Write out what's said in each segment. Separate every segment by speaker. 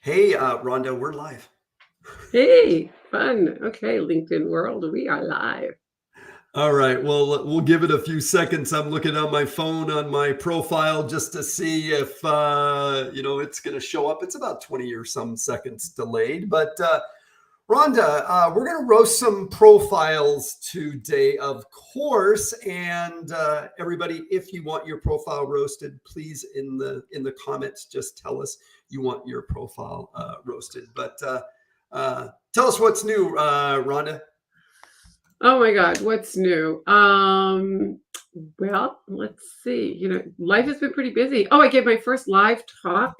Speaker 1: Hey, Rhonda, we're live.
Speaker 2: Hey, fun. Okay, LinkedIn world, we are live.
Speaker 1: All right. Well, we'll give it a few seconds. I'm looking on my phone on my profile just to see if it's going to show up. It's about 20 or some seconds delayed. But Rhonda, we're going to roast some profiles today, of course. And everybody, if you want your profile roasted, please in the comments just tell us you want your profile roasted. But tell us what's new, Rhonda.
Speaker 2: Oh my God, what's new? Well, let's see. Life has been pretty busy. Oh, I gave my first live talk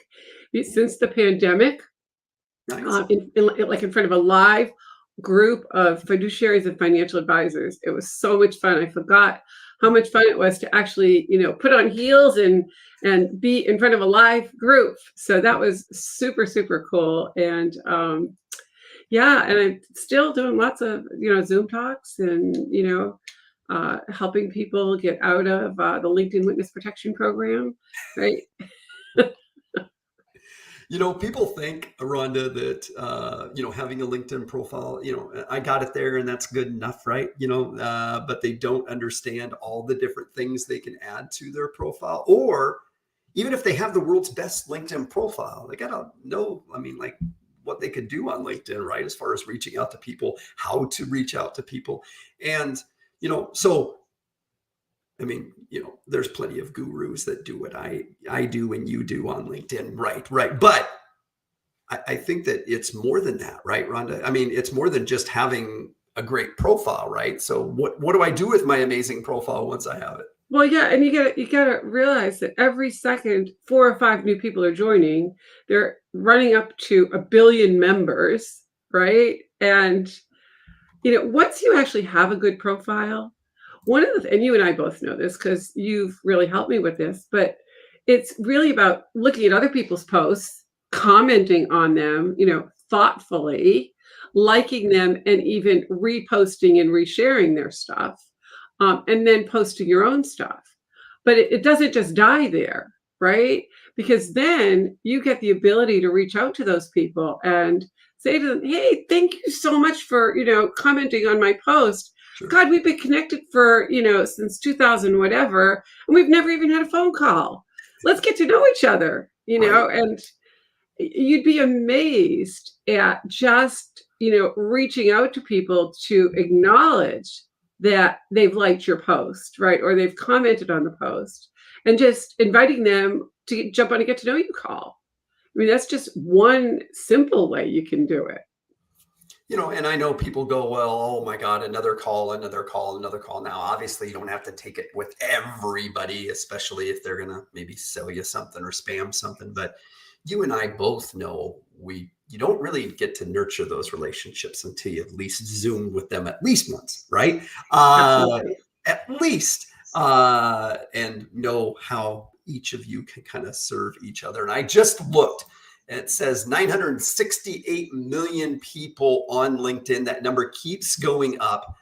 Speaker 2: since the pandemic,
Speaker 1: Nice.
Speaker 2: like in front of a live group of fiduciaries and financial advisors. It was so much fun. I forgot how much fun it was to actually, put on heels and be in front of a live group. So that was super, super cool. And yeah, and I'm still doing lots of, Zoom talks and, helping people get out of the LinkedIn Witness Protection Program, right?
Speaker 1: People think, Rhonda, that having a LinkedIn profile, I got it there and that's good enough, right? But they don't understand all the different things they can add to their profile. Or even if they have the world's best LinkedIn profile, they gotta know, I mean, like what they could do on LinkedIn, right? As far as reaching out to people, how to reach out to people. And, so I mean, there's plenty of gurus that do what I do and you do on LinkedIn, right? Right. But I think that it's more than that, right, Rhonda? I mean, it's more than just having a great profile, right? So what do I do with my amazing profile once I have it?
Speaker 2: Well, yeah, and you gotta realize that every second 4 or 5 new people are joining. They're running up to 1 billion members, right? And once you actually have a good profile, and you and I both know this because you've really helped me with this, but it's really about looking at other people's posts, commenting on them, thoughtfully, liking them, and even reposting and resharing their stuff, and then posting your own stuff. But it doesn't just die there, right? Because then you get the ability to reach out to those people and say to them, hey, thank you so much for, commenting on my post.
Speaker 1: Sure.
Speaker 2: God, we've been connected for, since 2000, whatever, and we've never even had a phone call. Let's get to know each other,
Speaker 1: Right.
Speaker 2: and you'd be amazed at just, reaching out to people to acknowledge that they've liked your post, right? Or they've commented on the post and just inviting them to jump on a get to know you call. I mean, that's just one simple way you can do it.
Speaker 1: And I know people go, well, oh my God, another call, another call, another call. Now, obviously, you don't have to take it with everybody, especially if they're going to maybe sell you something or spam something. But you and I both know you don't really get to nurture those relationships until you at least Zoom with them at least once, right?
Speaker 2: Absolutely.
Speaker 1: At least, and know how each of you can kind of serve each other. And I just looked. It says 968 million people on LinkedIn. That number keeps going up.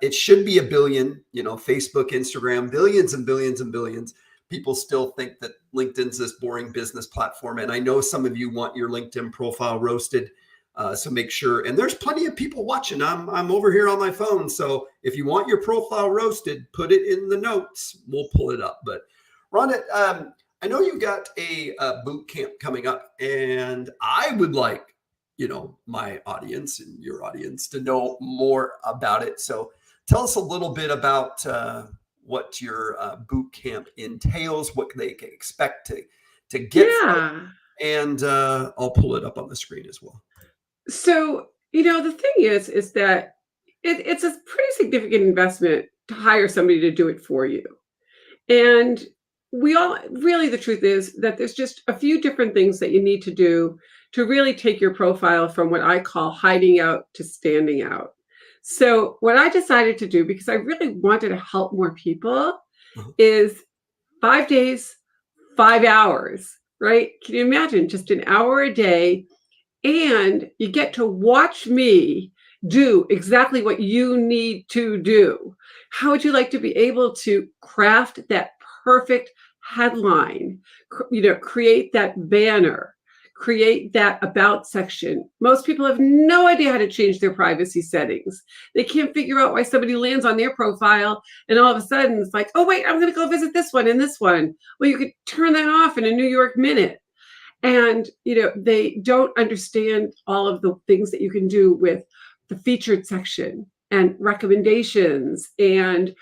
Speaker 1: It should be a billion, Facebook, Instagram, billions and billions and billions. People still think that LinkedIn's this boring business platform. And I know some of you want your LinkedIn profile roasted. So make sure, and there's plenty of people watching. I'm over here on my phone. So if you want your profile roasted, put it in the notes. We'll pull it up. But Rhonda, I know you've got a boot camp coming up, and I would like, my audience and your audience to know more about it. So tell us a little bit about what your boot camp entails, what they can expect to get from
Speaker 2: Yeah.
Speaker 1: it, and I'll pull it up on the screen as well.
Speaker 2: So, the thing is that it's a pretty significant investment to hire somebody to do it for you. And we all really, the truth is that there's just a few different things that you need to do to really take your profile from what I call hiding out to standing out. So, what I decided to do, because I really wanted to help more people,
Speaker 1: Uh-huh.
Speaker 2: is 5 days, 5 hours, right? Can you imagine just an hour a day? And you get to watch me do exactly what you need to do. How would you like to be able to craft that perfect headline, create that banner, create that about section. Most people have no idea how to change their privacy settings. They can't figure out why somebody lands on their profile and all of a sudden it's like, oh, wait, I'm going to go visit this one and this one. Well, you could turn that off in a New York minute. And, they don't understand all of the things that you can do with the featured section and recommendations and,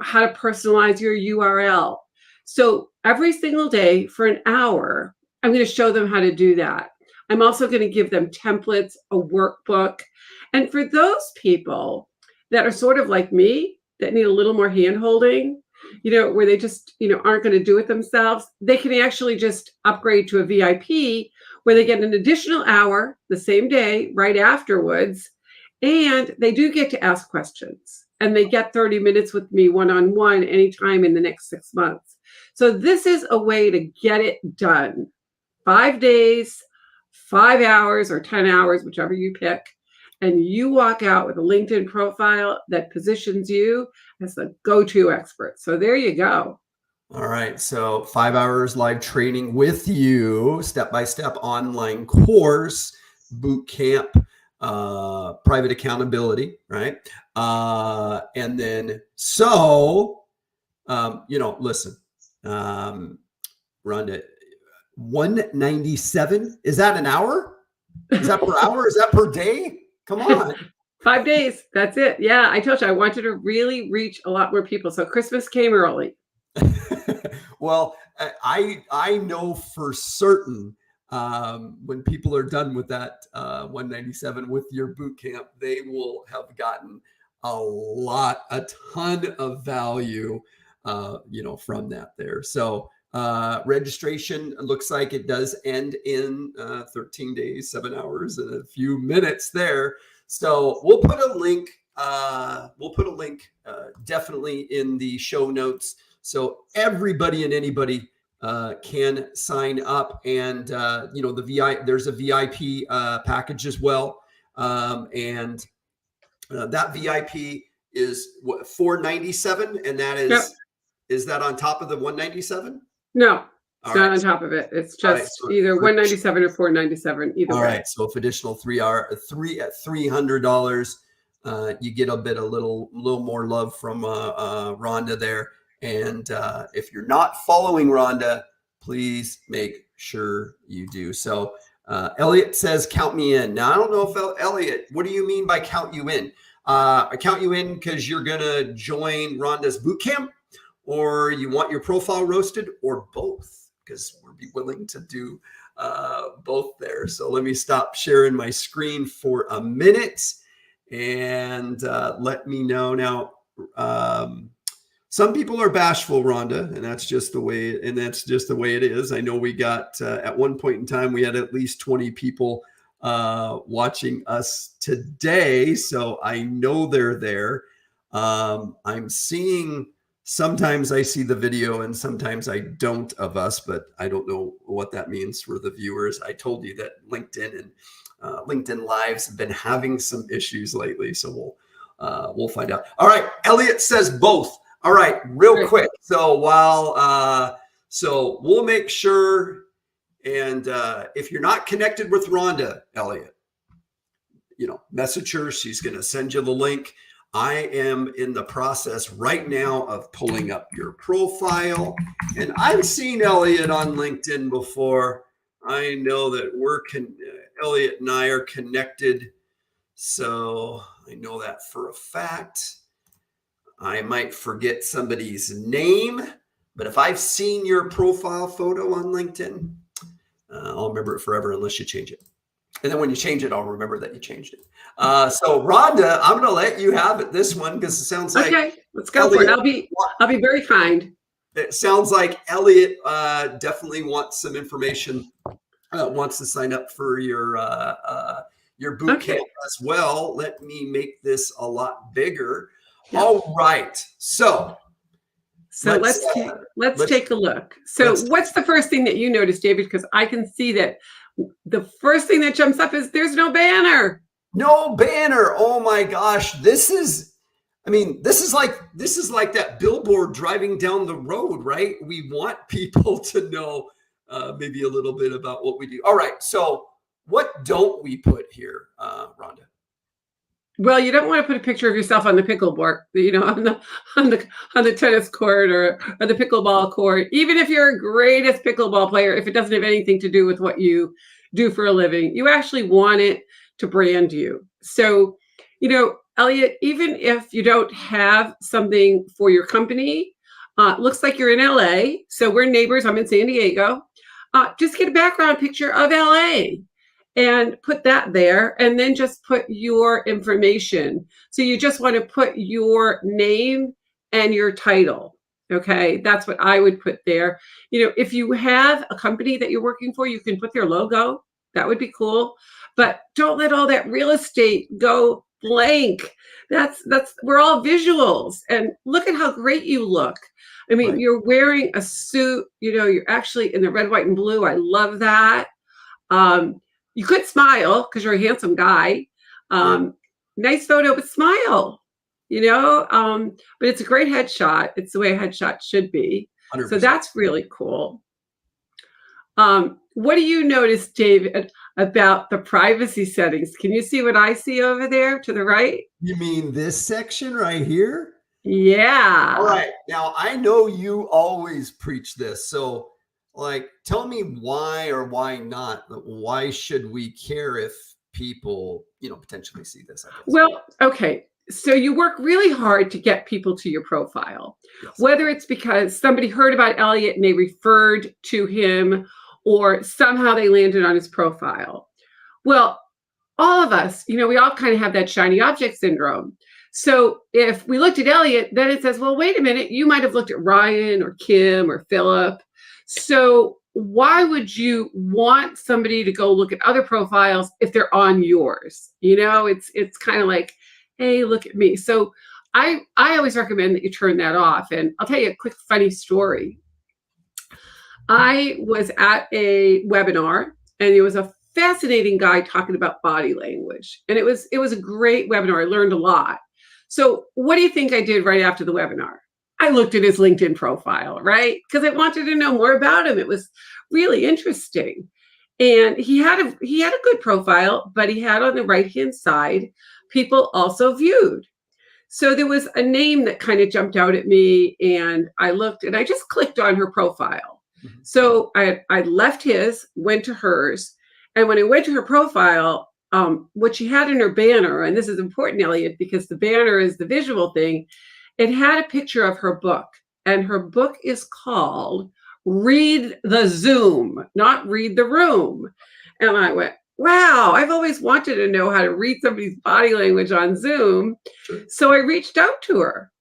Speaker 2: how to personalize your URL. So every single day for an hour, I'm going to show them how to do that. I'm also going to give them templates, a workbook. And for those people that are sort of like me, that need a little more hand-holding, where they just, aren't going to do it themselves, they can actually just upgrade to a VIP where they get an additional hour the same day right afterwards. And they do get to ask questions. And they get 30 minutes with me one-on-one anytime in the next 6 months. So this is a way to get it done. 5 days, 5 hours, or 10 hours, whichever you pick. And you walk out with a LinkedIn profile that positions you as the go-to expert. So there you go.
Speaker 1: All right. So 5 hours live training with you, step-by-step online course, boot camp, private accountability, right? And then, listen, Rhonda, 197, is that an hour? Is that per hour? Is that per day? Come on.
Speaker 2: 5 days. That's it. Yeah. I told you I wanted to really reach a lot more people. So Christmas came early.
Speaker 1: Well, I know for certain when people are done with that 197 with your boot camp, they will have gotten a ton of value, from that there. So registration looks like it does end in 13 days, 7 hours, and a few minutes there. So we'll put a link. Definitely in the show notes, so everybody and anybody can sign up. And there's a VIP package as well, and that VIP is what, $497, and that is.
Speaker 2: Yep.
Speaker 1: Is that on top of the 197?
Speaker 2: No, it's not on top of it. It's just either 197 or 497, either way.
Speaker 1: All right. So if additional $300, you get a little more love from Rhonda there. And if you're not following Rhonda, please make sure you do. So Elliot says, count me in. Now, I don't know if Elliot, what do you mean by count you in? I count you in because you're going to join Rhonda's boot camp, or you want your profile roasted, or both, because we'll be willing to do both there. So let me stop sharing my screen for a minute and let me know. Now, some people are bashful, Rhonda, and that's just the way it is. I know we got at one point in time, we had at least 20 people watching us today. So I know they're there. I'm seeing, sometimes I see the video and sometimes I don't of us, but I don't know what that means for the viewers. I told you that LinkedIn and LinkedIn Lives have been having some issues lately. So we'll find out. All right. Elliot says both. All right. Real quick. So so we'll make sure. And if you're not connected with Rhonda, Elliot, message her. She's going to send you the link. I am in the process right now of pulling up your profile, and I've seen Elliot on LinkedIn before. I know that Elliot and I are connected, so I know that for a fact. I might forget somebody's name, but if I've seen your profile photo on LinkedIn, I'll remember it forever unless you change it. And then when you change it, I'll remember that you changed it. So Rhonda, I'm going to let you have it this one because it sounds like
Speaker 2: okay. Let's go for it. I'll be very kind.
Speaker 1: It sounds like Elliot definitely wants some information. Wants to sign up for your boot camp as well. Let me make this a lot bigger. Yeah. All right. So
Speaker 2: let's take a look. So what's the first thing that you noticed, David? Because I can see that the first thing that jumps up is there's no banner.
Speaker 1: No banner. Oh my gosh. This is like that billboard driving down the road, right? We want people to know maybe a little bit about what we do. All right. So what don't we put here, Rhonda?
Speaker 2: Well, you don't want to put a picture of yourself on the pickleboard, on the tennis court or the pickleball court. Even if you're a greatest pickleball player, if it doesn't have anything to do with what you do for a living, you actually want it to brand you. So, Elliot, even if you don't have something for your company, looks like you're in LA. So we're neighbors. I'm in San Diego. Just get a background picture of LA and put that there, and then just put your information. So you just want to put your name and your title. Okay, that's what I would put there. If you have a company that you're working for, you can put their logo. That would be cool. But don't let all that real estate go blank. That's we're all visuals, and look at how great you look. I mean,
Speaker 1: Right.
Speaker 2: you're wearing a suit, you're actually in the red, white, and blue. I love that. You could smile because you're a handsome guy.
Speaker 1: Yeah.
Speaker 2: Nice photo, but smile, but it's a great headshot. It's the way a headshot should be.
Speaker 1: 100%.
Speaker 2: So that's really cool. What do you notice, David, about the privacy settings? Can you see what I see over there to the right?
Speaker 1: You mean this section right here?
Speaker 2: Yeah.
Speaker 1: All right. Now, I know you always preach this. So, tell me why or why not. Why should we care if people, potentially see this? I guess.
Speaker 2: Well, okay. So you work really hard to get people to your profile,
Speaker 1: Yes.
Speaker 2: whether it's because somebody heard about Elliot and they referred to him, or somehow they landed on his profile. Well, all of us, we all kind of have that shiny object syndrome. So if we looked at Elliot, then it says, well, wait a minute, you might have looked at Ryan or Kim or Philip. So why would you want somebody to go look at other profiles if they're on yours? It's kind of like, hey, look at me. So I always recommend that you turn that off. And I'll tell you a quick funny story. I was at a webinar, and it was a fascinating guy talking about body language. And it was a great webinar. I learned a lot. So what do you think I did right after the webinar? I looked at his LinkedIn profile, right? Because I wanted to know more about him. It was really interesting. And he had a good profile, but he had on the right-hand side, people also viewed. So there was a name that kind of jumped out at me, and I looked and I just clicked on her profile.
Speaker 1: Mhm.
Speaker 2: So I left his, went to hers. And when I went to her profile, what she had in her banner, and this is important, Elliot, because the banner is the visual thing, it had a picture of her book. And her book is called Read the Zoom, not Read the Room. And I went, wow, I've always wanted to know how to read somebody's body language on Zoom.
Speaker 1: Sure.
Speaker 2: So I reached out to her.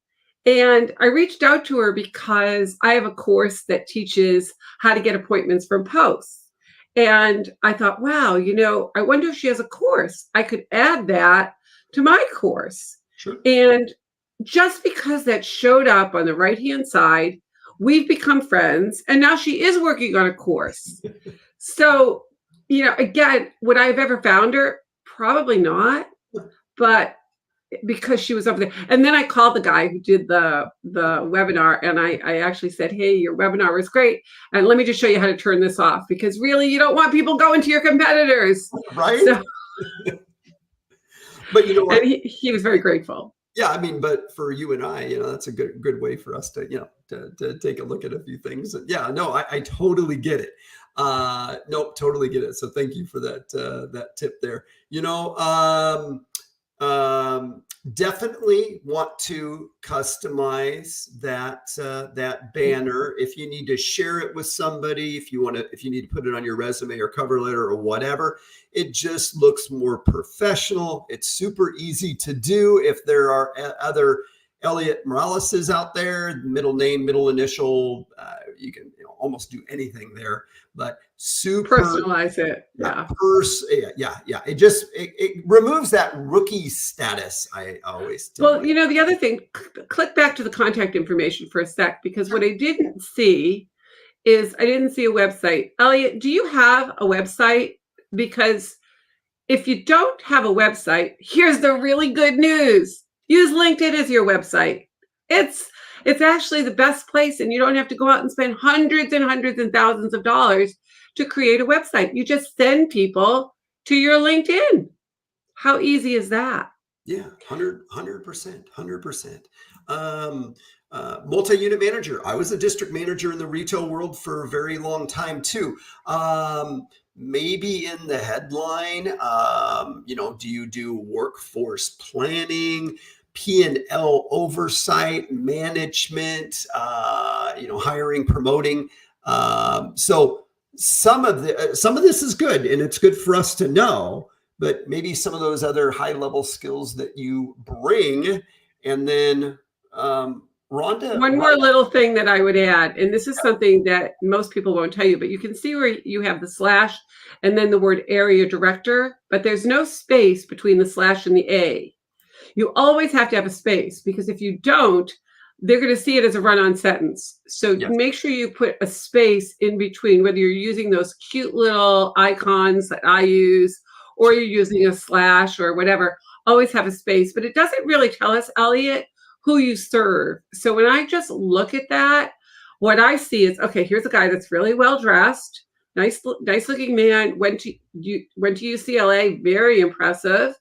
Speaker 2: And I reached out to her because I have a course that teaches how to get appointments from posts. And I thought, wow, I wonder if she has a course. I could add that to my course.
Speaker 1: Sure.
Speaker 2: And just because that showed up on the right-hand side, we've become friends. And now she is working on a course. So, again, would I have ever found her? Probably not. But because she was over there. And then I called the guy who did the webinar, and I actually said, hey, your webinar was great. And let me just show you how to turn this off, because really you don't want people going to your competitors.
Speaker 1: Right.
Speaker 2: So,
Speaker 1: but you know what?
Speaker 2: And he was very grateful.
Speaker 1: Yeah, I mean, but for you and I, that's a good way for us to, to take a look at a few things. And yeah, no, I totally get it. Nope, totally get it. So thank you for that tip there. Definitely want to customize that banner. If you need to share it with somebody, if you need to put it on your resume or cover letter or whatever, it just looks more professional. It's super easy to do. If there are other Elliot Moraleses out there, middle name, middle initial, you can almost do anything there, but super
Speaker 2: personalize it. Yeah.
Speaker 1: Yeah. It removes that rookie status. I always tell
Speaker 2: Well, the other thing, click back to the contact information for a sec, because what I didn't see is I didn't see a website. Elliot, do you have a website? Because if you don't have a website, here's the really good news. Use LinkedIn as your website. It's It's actually the best place, and you don't have to go out and spend hundreds and hundreds and thousands of dollars to create a website. You just send people to your LinkedIn. How easy is that?
Speaker 1: Yeah, 100%, 100%. Multi-unit manager. I was a district manager in the retail world for a very long time too. Maybe in the headline, do you do workforce planning, P&L oversight, management, hiring, promoting? So some of this is good, and it's good for us to know. But maybe some of those other high level skills that you bring. And then Rhonda.
Speaker 2: One more little thing that I would add, and this is something that most people won't tell you, but you can see where you have the slash and then the word area director, but there's no space between the slash and the A. You always have to have a space, because if you don't, they're going to see it as a run-on sentence. So
Speaker 1: Yes.
Speaker 2: Make sure you put a space in between, whether you're using those cute little icons that I use, or you're using a slash or whatever. Always have a space, but it doesn't really tell us, Elliot, who you serve. So when I just look at that, what I see is, okay, here's a guy that's really well dressed, nice looking man, went to UCLA, very impressive.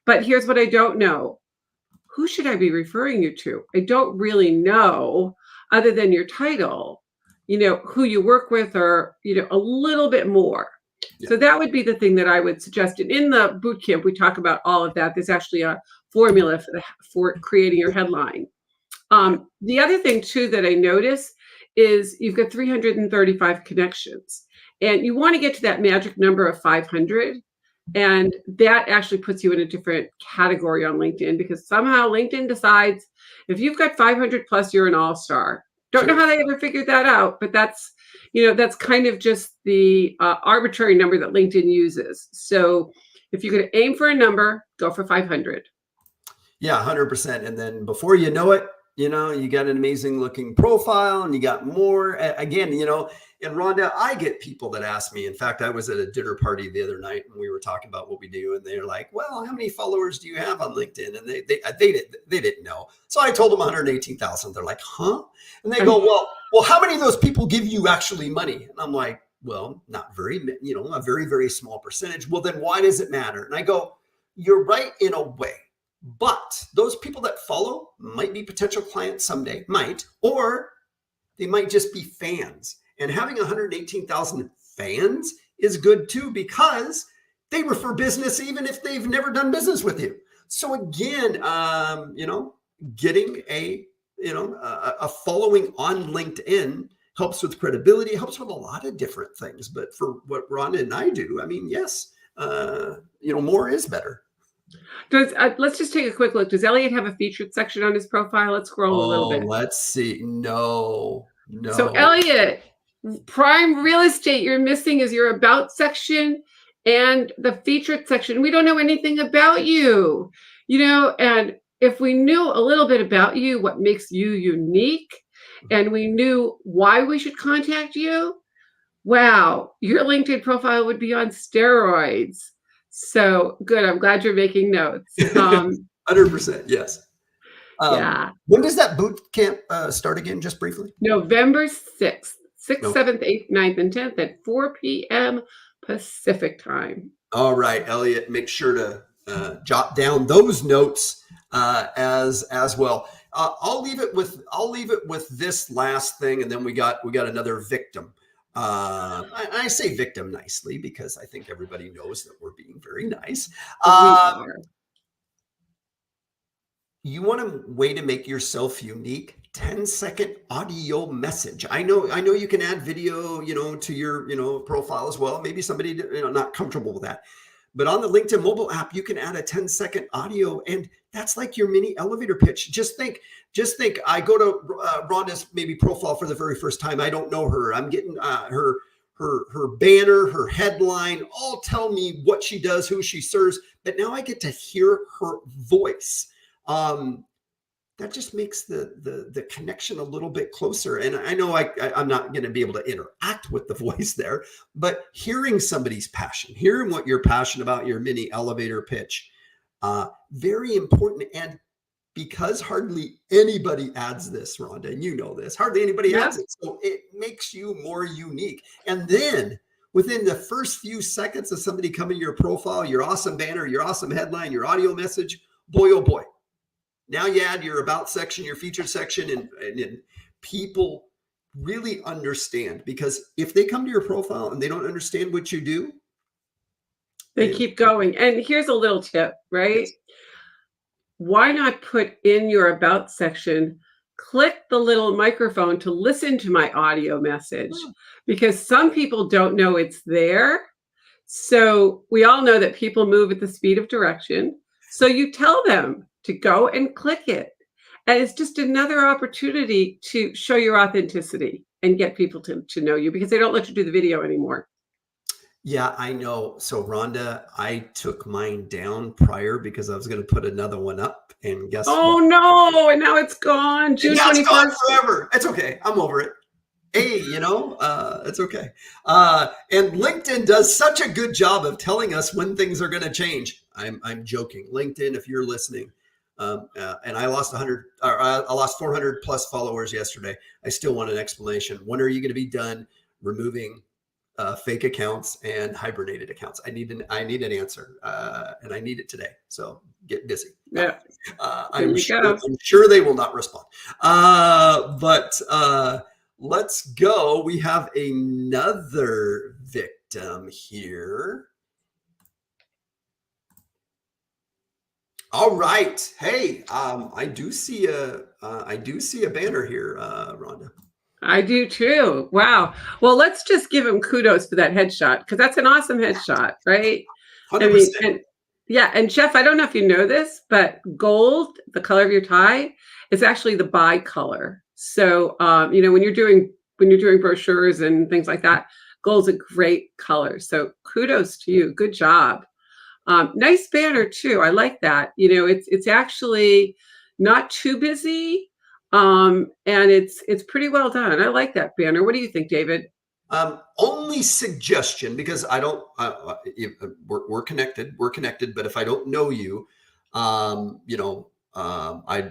Speaker 2: But here's what I don't know. Who should I be referring you to? I don't really know, other than your title, who you work with, or, a little bit more. Yeah. So that would be the thing that I would suggest. And in the boot camp, we talk about all of that. There's actually a formula for creating your headline. The other thing too that I notice is you've got 335 connections, and you want to get to that magic number of 500. And that actually puts you in a different category on LinkedIn, because somehow LinkedIn decides if you've got 500 plus, you're an all-star. Don't know how they ever figured that out, but that's kind of just the arbitrary number that LinkedIn uses. So if you're going to aim for a number, go for 500.
Speaker 1: Yeah, 100%. And then before you know it, you got an amazing looking profile, and you got more. Again, and Rhonda, I get people that ask me. In fact, I was at a dinner party the other night, and we were talking about what we do, and they're like, "Well, how many followers do you have on LinkedIn?" And they didn't know. So I told them 118,000. They're like, "Huh?" And they go, "Well, how many of those people give you actually money?" And I'm like, "Well, not very, a very, very small percentage." "Well, then why does it matter?" And I go, "You're right in a way. But those people that follow might be potential clients someday, or they might just be fans. And having 118,000 fans is good too, because they refer business even if they've never done business with you." So again, getting a following on LinkedIn helps with credibility, helps with a lot of different things. But for what Rhonda and I do, I mean, yes, more is better.
Speaker 2: Let's just take a quick look. Does Elliot have a featured section on his profile? Let's scroll a little bit.
Speaker 1: Let's see. No.
Speaker 2: So Elliot, prime real estate, you're missing is your about section and the featured section. We don't know anything about you, and if we knew a little bit about you, what makes you unique, and we knew why we should contact you, wow, your LinkedIn profile would be on steroids. So good. I'm glad you're making notes.
Speaker 1: 100%. Yes.
Speaker 2: Yeah.
Speaker 1: When does that boot camp start again? Just briefly.
Speaker 2: November 6th, 6th, 7th, 8th, 9th, and 10th at 4 p.m. Pacific time.
Speaker 1: All right, Elliot, make sure to jot down those notes as well. I'll leave it with this last thing, and then we got another victim. I say victim nicely, because I think everybody knows that we're being very nice. You want a way to make yourself unique? 10-second audio message. I know you can add video, to your, profile as well. Maybe somebody, not comfortable with that. But on the LinkedIn mobile app, you can add a 10-second audio, and that's like your mini elevator pitch. Just think, I go to Rhonda's maybe profile for the very first time. I don't know her. I'm getting her banner, her headline, all tell me what she does, who she serves. But now I get to hear her voice. That just makes the connection a little bit closer. And I know I'm not going to be able to interact with the voice there, but hearing somebody's passion, hearing what you're passionate about, your mini elevator pitch, very important. And because hardly anybody adds this, Rhonda, and you know this, hardly anybody
Speaker 2: Yeah.
Speaker 1: adds it. So it makes you more unique. And then within the first few seconds of somebody coming to your profile, your awesome banner, your awesome headline, your audio message, boy, oh boy. Now you add your about section, your featured section, and people really understand, because if they come to your profile and they don't understand what you do,
Speaker 2: They keep going. And here's a little tip, right?
Speaker 1: yes.
Speaker 2: Why not put in your about section, click the little microphone to listen to my audio message? Because some people don't know it's there. So we all know that people move at the speed of direction. So you tell them to go and click it. And it's just another opportunity to show your authenticity and get people to know you, because they don't let you do the video anymore.
Speaker 1: Yeah, I know. So Rhonda, I took mine down prior because I was going to put another one up, and guess
Speaker 2: Oh
Speaker 1: what?
Speaker 2: no, and now it's gone. June
Speaker 1: Now it's gone
Speaker 2: 21st.
Speaker 1: forever. It's okay. I'm over it. Hey, it's okay. And LinkedIn does such a good job of telling us when things are going to change. I'm joking. LinkedIn, if you're listening, and I lost 100, or I lost 400 plus followers yesterday. I still want an explanation. When are you going to be done removing fake accounts and hibernated accounts? I need an answer, and I need it today. So get busy.
Speaker 2: Yeah.
Speaker 1: I'm sure they will not respond. But let's go. We have another victim here. All right. Hey, I do see a banner here, Rhonda.
Speaker 2: I do too. Wow. Well, let's just give him kudos for that headshot, because that's an awesome headshot, right?
Speaker 1: 100%.
Speaker 2: I mean, and yeah, and Jeff, I don't know if you know this, but gold, the color of your tie, is actually the buy color. So, when you're doing brochures and things like that, gold's a great color. So, kudos to you. Good job. Nice banner too. I like that. It's actually not too busy. And it's pretty well done. I like that banner. What do you think, David?
Speaker 1: Only suggestion, because I don't, we're connected, but if I don't know you, I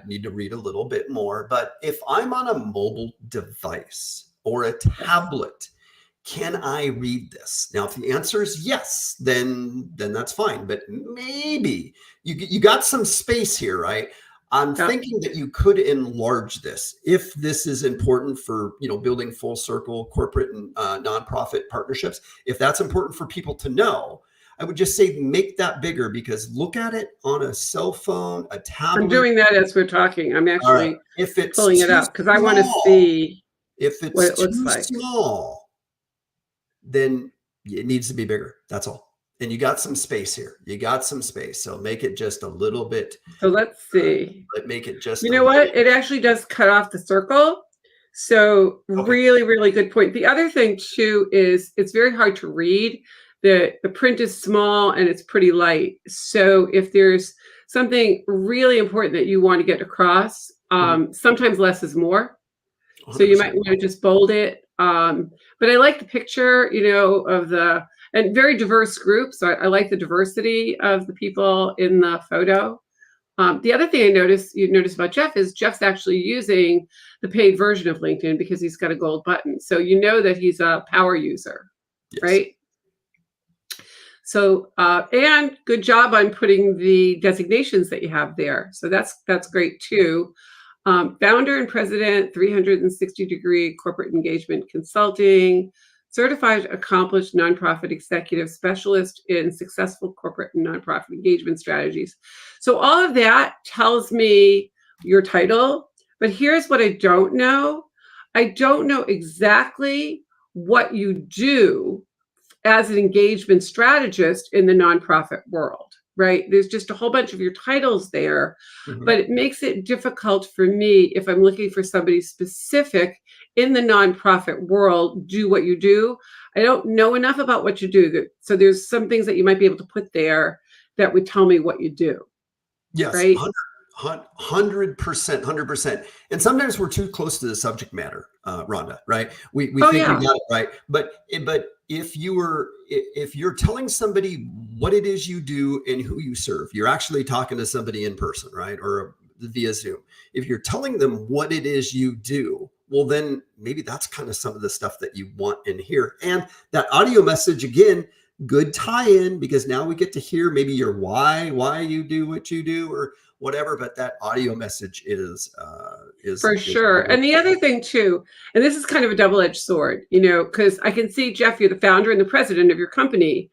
Speaker 1: need to read a little bit more. But if I'm on a mobile device or a tablet, can I read this? Now, if the answer is yes, then that's fine. But maybe you got some space here, right? I'm thinking that you could enlarge this if this is important for, building full circle corporate and nonprofit partnerships. If that's important for people to know, I would just say make that bigger, because look at it on a cell phone, a tablet.
Speaker 2: I'm doing that as we're talking. I'm actually
Speaker 1: if it's
Speaker 2: pulling it up because I want to see
Speaker 1: if it's
Speaker 2: what it looks
Speaker 1: too
Speaker 2: like.
Speaker 1: small, then it needs to be bigger. That's all. And you got some space here. So make it just a little bit.
Speaker 2: So let's see.
Speaker 1: Make it just.
Speaker 2: You know what? It actually does cut off the circle. So really, really good point. The other thing too is it's very hard to read. The print is small and it's pretty light. So if there's something really important that you want to get across, sometimes less is more. 100%. So you might want to just bold it. But I like the picture, of the. And very diverse group. So I like the diversity of the people in the photo. The other thing you noticed about Jeff is Jeff's actually using the paid version of LinkedIn because he's got a gold button. So that he's a power user, yes. Right? So, and good job on putting the designations that you have there. So that's great too. Founder and president, 360-degree corporate engagement consulting, certified accomplished nonprofit executive specialist in successful corporate and nonprofit engagement strategies. So all of that tells me your title, but here's what I don't know. I don't know exactly what you do as an engagement strategist in the nonprofit world, right? There's just a whole bunch of your titles there, but it makes it difficult for me if I'm looking for somebody specific in the nonprofit world, do what you do. I don't know enough about what you do. So there's some things that you might be able to put there that would tell me what you do.
Speaker 1: Yes,
Speaker 2: right?
Speaker 1: 100%. And sometimes we're too close to the subject matter, Rhonda, right? We think we got it right. But if you're telling somebody what it is you do and who you serve, you're actually talking to somebody in person, right? Or via Zoom. If you're telling them what it is you do, well, then maybe that's kind of some of the stuff that you want in here. And that audio message, again, good tie-in, because now we get to hear maybe your why you do what you do or whatever. But that audio message is
Speaker 2: for sure. And the other thing too, and this is kind of a double-edged sword, because I can see, Jeff, you're the founder and the president of your company.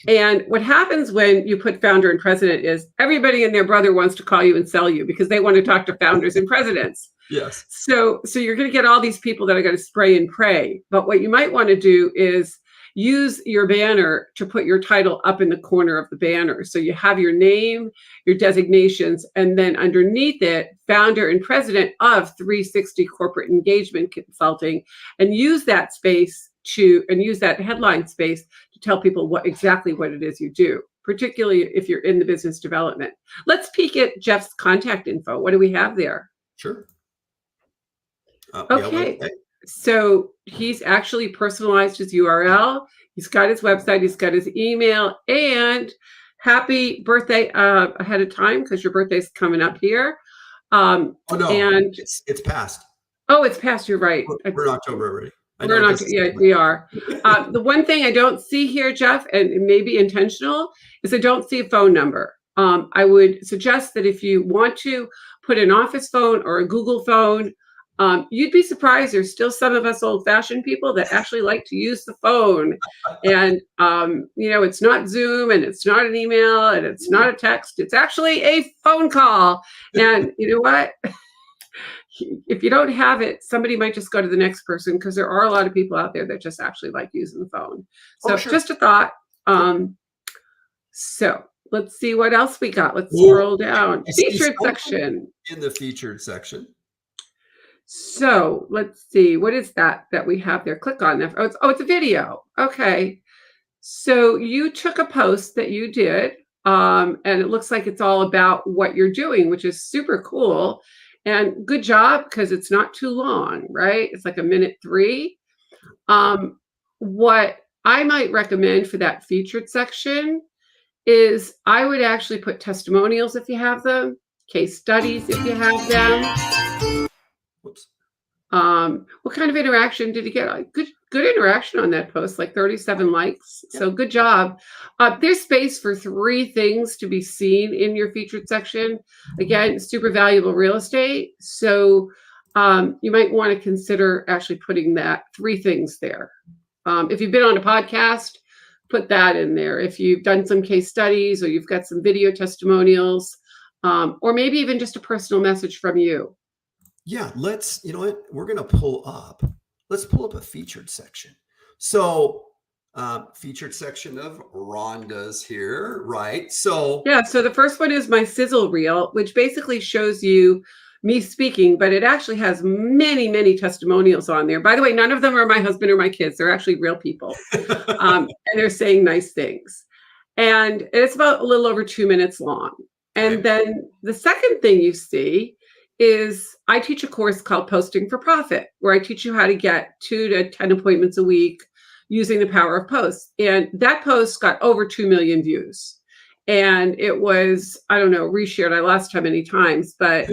Speaker 2: And what happens when you put founder and president is everybody and their brother wants to call you and sell you because they want to talk to founders and presidents.
Speaker 1: Yes.
Speaker 2: So you're going to get all these people that are going to spray and pray. But what you might want to do is use your banner to put your title up in the corner of the banner. So you have your name, your designations, and then underneath it, founder and president of 360 Corporate Engagement Consulting, and use that space use that headline space to tell people exactly what it is you do, particularly if you're in the business development. Let's peek at Jeff's contact info. What do we have there?
Speaker 1: Sure.
Speaker 2: Okay. So he's actually personalized his URL. He's got his website. He's got his email. And happy birthday ahead of time, because your birthday's coming up here.
Speaker 1: Oh no,
Speaker 2: and
Speaker 1: it's past.
Speaker 2: Oh, it's past. You're right.
Speaker 1: We're in October already.
Speaker 2: We're not. Yeah, we are. The one thing I don't see here, Jeff, and it may be intentional, is I don't see a phone number. I would suggest that if you want to put an office phone or a Google phone, you'd be surprised. There's still some of us old-fashioned people that actually like to use the phone. And, it's not Zoom, and it's not an email, and it's not a text. It's actually a phone call. And you know what? If you don't have it, somebody might just go to the next person, because there are a lot of people out there that just actually like using the phone. So just a thought. So let's see what else we got. Let's scroll down. Featured section.
Speaker 1: In the featured section.
Speaker 2: So let's see, what is that we have there? Click on that. Oh, it's a video. Okay. So you took a post that you did, and it looks like it's all about what you're doing, which is super cool. And good job, because it's not too long, right? It's like 1:03. What I might recommend for that featured section is I would actually put testimonials if you have them, case studies if you have them.
Speaker 1: Whoops.
Speaker 2: What kind of interaction did you get? Good interaction on that post, like 37 likes. So good job. There's space for 3 things to be seen in your featured section. Again, super valuable real estate. So you might want to consider actually putting that 3 things there. If you've been on a podcast, put that in there. If you've done some case studies, or you've got some video testimonials, or maybe even just a personal message from you.
Speaker 1: Yeah, you know what? We're going to let's pull up a featured section. So featured section of Rhonda's here, right? So
Speaker 2: yeah, so the first one is my sizzle reel, which basically shows you me speaking, but it actually has many, many testimonials on there. By the way, none of them are my husband or my kids. They're actually real people. And they're saying nice things. And it's about a little over 2 minutes long. And then the second thing you see is I teach a course called Posting for Profit, where I teach you how to get 2 to 10 appointments a week using the power of posts. And that post got over 2 million views. And it was, I don't know, reshared. I lost how many times, but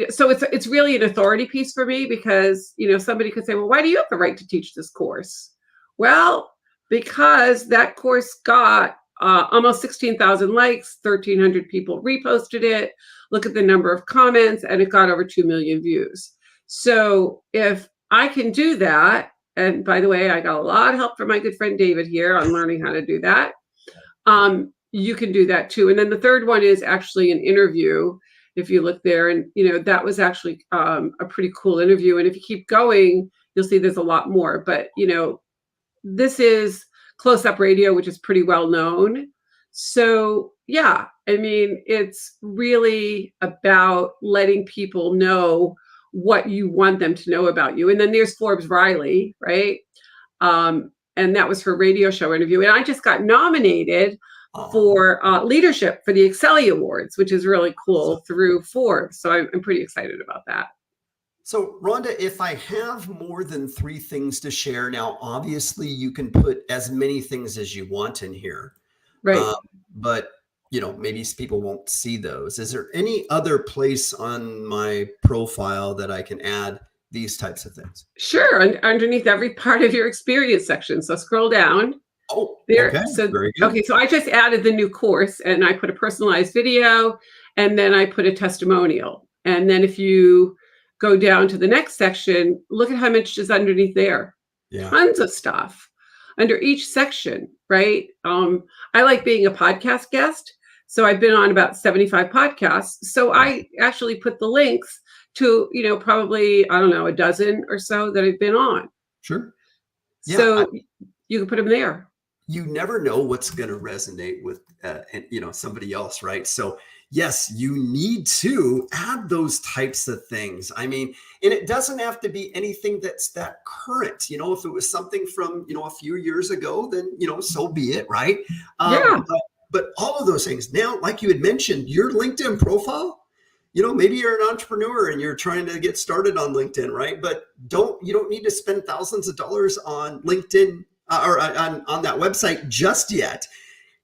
Speaker 2: so it's really an authority piece for me, because somebody could say, well, why do you have the right to teach this course? Well, because that course got almost 16,000 likes, 1,300 people reposted it. Look at the number of comments, and it got over 2 million views. So if I can do that, and by the way, I got a lot of help from my good friend David here on learning how to do that. You can do that too. And then the third one is actually an interview. If you look there, and that was actually a pretty cool interview. And if you keep going, you'll see there's a lot more. But this is Close-Up Radio, which is pretty well known. So yeah, I mean, it's really about letting people know what you want them to know about you. And then there's Forbes Riley, right? And that was her radio show interview. And I just got nominated for leadership for the Excelli Awards, which is really cool, through Forbes. So I'm pretty excited about that.
Speaker 1: So Rhonda, if I have more than 3 things to share now, obviously you can put as many things as you want in here.
Speaker 2: Right.
Speaker 1: But maybe people won't see those. Is there any other place on my profile that I can add these types of things?
Speaker 2: Sure, underneath every part of your experience section. So scroll down
Speaker 1: Oh,
Speaker 2: there.
Speaker 1: okay.
Speaker 2: So,
Speaker 1: Very good.
Speaker 2: okay, so I just added the new course and I put a personalized video and then I put a testimonial. And then if you go down to the next section, look at how much is underneath there.
Speaker 1: Yeah.
Speaker 2: Tons of stuff under each section, right? I like being a podcast guest. So I've been on about 75 podcasts. So I actually put the links to, probably, I don't know, a dozen or so that I've been on.
Speaker 1: Sure. Yeah.
Speaker 2: So you can put them there.
Speaker 1: You never know what's going to resonate with, somebody else, right? So yes, you need to add those types of things. I mean, and it doesn't have to be anything that's that current. If it was something from, a few years ago, then, so be it, right?
Speaker 2: Yeah.
Speaker 1: But all of those things now, like you had mentioned, your LinkedIn profile, maybe you're an entrepreneur and you're trying to get started on LinkedIn, right? But you don't need to spend thousands of dollars on LinkedIn or on that website just yet.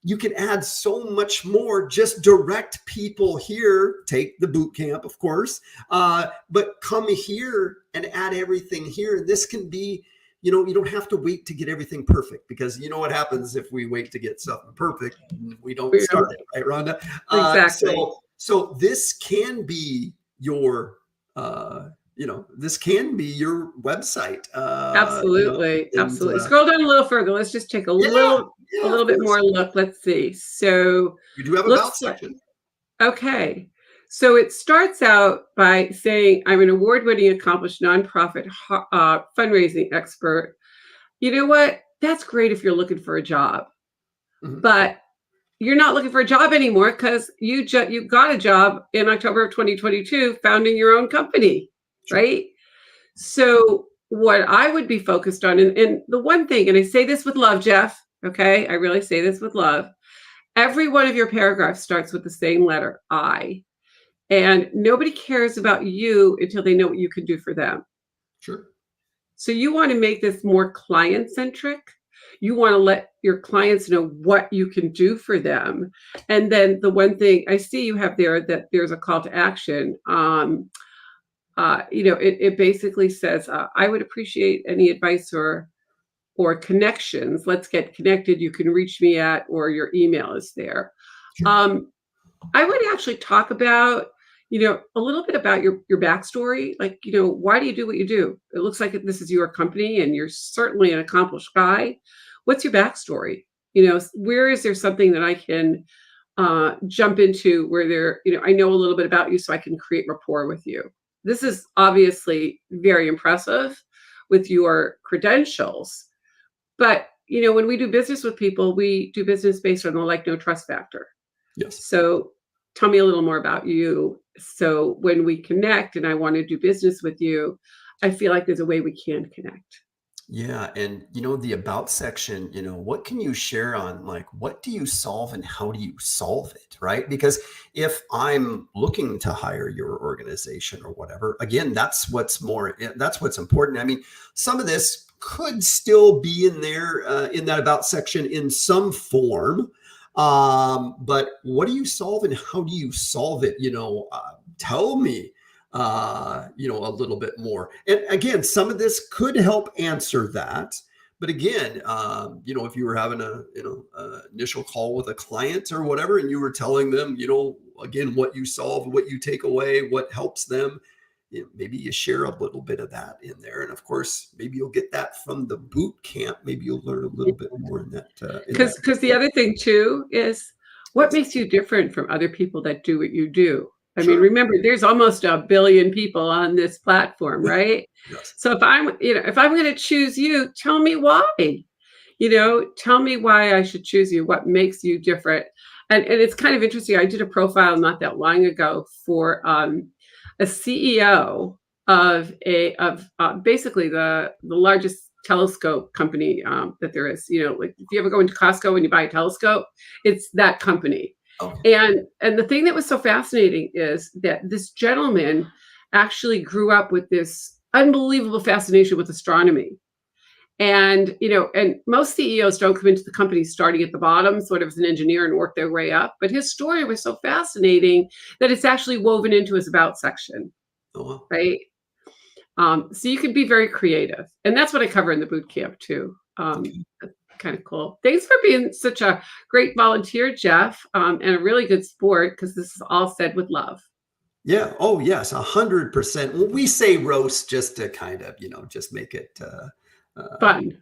Speaker 1: You can add so much more. Just direct people here, take the boot camp, of course, but come here and add everything here. This can be, you don't have to wait to get everything perfect, because you know what happens if we wait to get something perfect, we don't start it, right, Rhonda?
Speaker 2: Exactly.
Speaker 1: So this can be your, this can be your website.
Speaker 2: Absolutely.
Speaker 1: And,
Speaker 2: Absolutely. Scroll down a little further. Let's just take a little bit more look. Let's see. So
Speaker 1: you do have about section.
Speaker 2: Okay. So it starts out by saying, I'm an award-winning, accomplished nonprofit fundraising expert. You know what? That's great if you're looking for a job, but you're not looking for a job anymore because you got a job in October of 2022, founding your own company, right? So what I would be focused on, and the one thing, and I say this with love, Jeff, okay? I really say this with love. Every one of your paragraphs starts with the same letter, I. And nobody cares about you until they know what you can do for them.
Speaker 1: Sure.
Speaker 2: So you want to make this more client-centric. You want to let your clients know what you can do for them. And then the one thing I see you have there, that there's a call to action. It basically says, I would appreciate any advice or connections. Let's get connected. You can reach me at, or your email is there. Sure. I would actually talk about, a little bit about your backstory. Like, why do you do what you do? It looks like this is your company and you're certainly an accomplished guy. What's your backstory? Where is there something that I can jump into where I know a little bit about you so I can create rapport with you? This is obviously very impressive with your credentials. But, when we do business with people, we do business based on the like, no, trust factor.
Speaker 1: Yes.
Speaker 2: So tell me a little more about you. So when we connect and I want to do business with you, I feel like there's a way we can connect.
Speaker 1: Yeah. And, the about section, what can you share on, like, what do you solve and how do you solve it? Right. Because if I'm looking to hire your organization or whatever, again, that's what's important. I mean, some of this could still be in there in that about section in some form. But what do you solve and how do you solve it? Tell me, a little bit more. And again, some of this could help answer that. But again, if you were having a initial call with a client or whatever, and you were telling them, again, what you solve, what you take away, what helps them, maybe you share a little bit of that in there. And of course, maybe you'll get that from the boot camp. Maybe you'll learn a little bit more in that.
Speaker 2: Because the other thing too is, what makes you different from other people that do what you do? I mean, remember, there's almost 1 billion people on this platform, right?
Speaker 1: Yes.
Speaker 2: So if I'm going to choose you, tell me why. Tell me why I should choose you. What makes you different? And it's kind of interesting. I did a profile not that long ago for a CEO of basically the largest telescope company that there is. Like if you ever go into Costco and you buy a telescope, it's that company. Okay. And the thing that was so fascinating is that this gentleman actually grew up with this unbelievable fascination with astronomy. And, and most CEOs don't come into the company starting at the bottom, sort of as an engineer, and work their way up. But his story was so fascinating that it's actually woven into his about section,
Speaker 1: Oh, well.
Speaker 2: right? So you can be very creative. And that's what I cover in the boot camp too.
Speaker 1: Okay.
Speaker 2: Kind of cool. Thanks for being such a great volunteer, Jeff, and a really good sport, because this is all said with love.
Speaker 1: Yeah. Oh, yes. 100%. Well, we say roast just to kind of, just make it
Speaker 2: Fun.